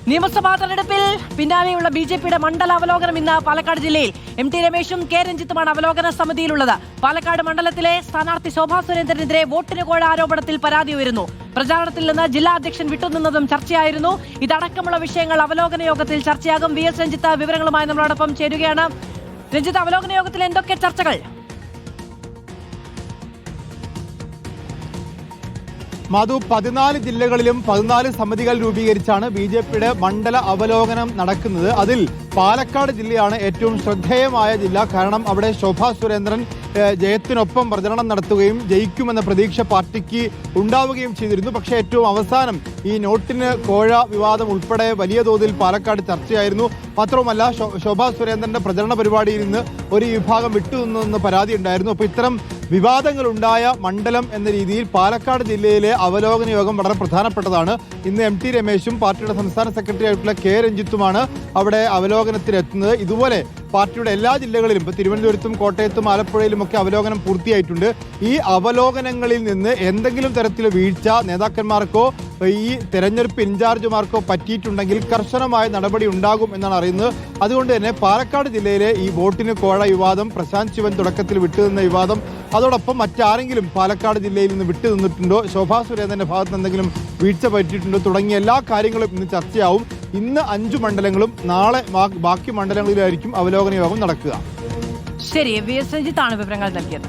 നിയമസഭാ തെരഞ്ഞെടുപ്പിൽ പിന്നാലെയുള്ള ബിജെപിയുടെ മണ്ഡല അവലോകനം ഇന്ന് പാലക്കാട് ജില്ലയിൽ എം ടി രമേശും കെ രഞ്ജിത്തുമാണ് അവലോകന സമിതിയിലുള്ളത്. പാലക്കാട് മണ്ഡലത്തിലെ സ്ഥാനാർത്ഥി ശോഭാ സുരേന്ദ്രനെതിരെ വോട്ടിന് കോഴ ആരോപണത്തിൽ പരാതി ഉയരുന്നു. പ്രചാരണത്തിൽ നിന്ന് ജില്ലാ അധ്യക്ഷൻ വിട്ടുനിന്നതും ചർച്ചയായിരുന്നു. ഇതടക്കമുള്ള വിഷയങ്ങൾ അവലോകന യോഗത്തിൽ ചർച്ചയാകും. വി എസ് രഞ്ജിത്ത് വിവരങ്ങളുമായി നമ്മളോടൊപ്പം ചേരുകയാണ്. രഞ്ജിത്ത്, അവലോകന യോഗത്തിൽ എന്തൊക്കെ ചർച്ചകൾ? മാധു, 14 ജില്ലകളിലും 14 സമിതികൾ രൂപീകരിച്ചാണ് ബിജെപിയുടെ മണ്ഡല അവലോകനം നടക്കുന്നത്. അതിൽ പാലക്കാട് ജില്ലയാണ് ഏറ്റവും ശ്രദ്ധേയമായ ജില്ല. കാരണം അവിടെ ശോഭാ സുരേന്ദ്രൻ ജയത്തിനൊപ്പം പ്രചരണം നടത്തുകയും ജയിക്കുമെന്ന പ്രതീക്ഷ പാർട്ടിക്ക് ഉണ്ടാവുകയും ചെയ്തിരുന്നു. പക്ഷേ ഏറ്റവും അവസാനം ഈ നോട്ടിന് കോഴ വിവാദം ഉൾപ്പെടെ വലിയ തോതിൽ പാലക്കാട് ചർച്ചയായിരുന്നു. മാത്രവുമല്ല, ശോഭാ സുരേന്ദ്രന്റെ പ്രചരണ പരിപാടിയിൽ നിന്ന് ഒരു വിഭാഗം വിട്ടുനിന്നെന്ന് പരാതി ഉണ്ടായിരുന്നു. അപ്പോൾ ഇത്തരം വിവാദങ്ങളുണ്ടായ മണ്ഡലം എന്ന രീതിയിൽ പാലക്കാട് ജില്ലയിലെ അവലോകന യോഗം വളരെ പ്രധാനപ്പെട്ടതാണ്. ഇന്ന് എം ടി രമേശും പാർട്ടിയുടെ സംസ്ഥാന സെക്രട്ടറി ആയിട്ടുള്ള കെ രഞ്ജിത്തുമാണ് അവിടെ അവലോകനത്തിനെത്തുന്നത്. ഇതുപോലെ പാർട്ടിയുടെ എല്ലാ ജില്ലകളിലും, ഇപ്പോൾ തിരുവനന്തപുരത്തും കോട്ടയത്തും ആലപ്പുഴയിലും ഒക്കെ അവലോകനം പൂർത്തിയായിട്ടുണ്ട്. ഈ അവലോകനങ്ങളിൽ നിന്ന് എന്തെങ്കിലും തരത്തിലുള്ള വീഴ്ച നേതാക്കന്മാർക്കോ ഈ തെരഞ്ഞെടുപ്പ് ഇൻചാർജുമാർക്കോ പറ്റിയിട്ടുണ്ടെങ്കിൽ കർശനമായ നടപടി ഉണ്ടാകും എന്നാണ് അറിയുന്നത്. അതുകൊണ്ട് തന്നെ പാലക്കാട് ജില്ലയിലെ ഈ വോട്ടിന് കോഴ വിവാദം, പ്രശാന്ത് ശിവൻ തുടക്കത്തിൽ വിട്ടുനിന്ന വിവാദം, അതോടൊപ്പം മറ്റാരെങ്കിലും പാലക്കാട് ജില്ലയിൽ നിന്ന് വിട്ടുനിന്നിട്ടുണ്ടോ, ശോഭാ സുരേന്ദ്രന്റെ ഭാഗത്ത് എന്തെങ്കിലും വീഴ്ച പറ്റിയിട്ടുണ്ടോ തുടങ്ങിയ എല്ലാ കാര്യങ്ങളും ഇന്ന് ചർച്ചയാവും. ഇന്ന് 5 മണ്ഡലങ്ങളും നാളെ ബാക്കി മണ്ഡലങ്ങളിലായിരിക്കും അവലോകന യോഗം നടക്കുക. ശരി, വി എസ് രഞ്ജിത്താണ് വിവരങ്ങൾ നൽകിയത്.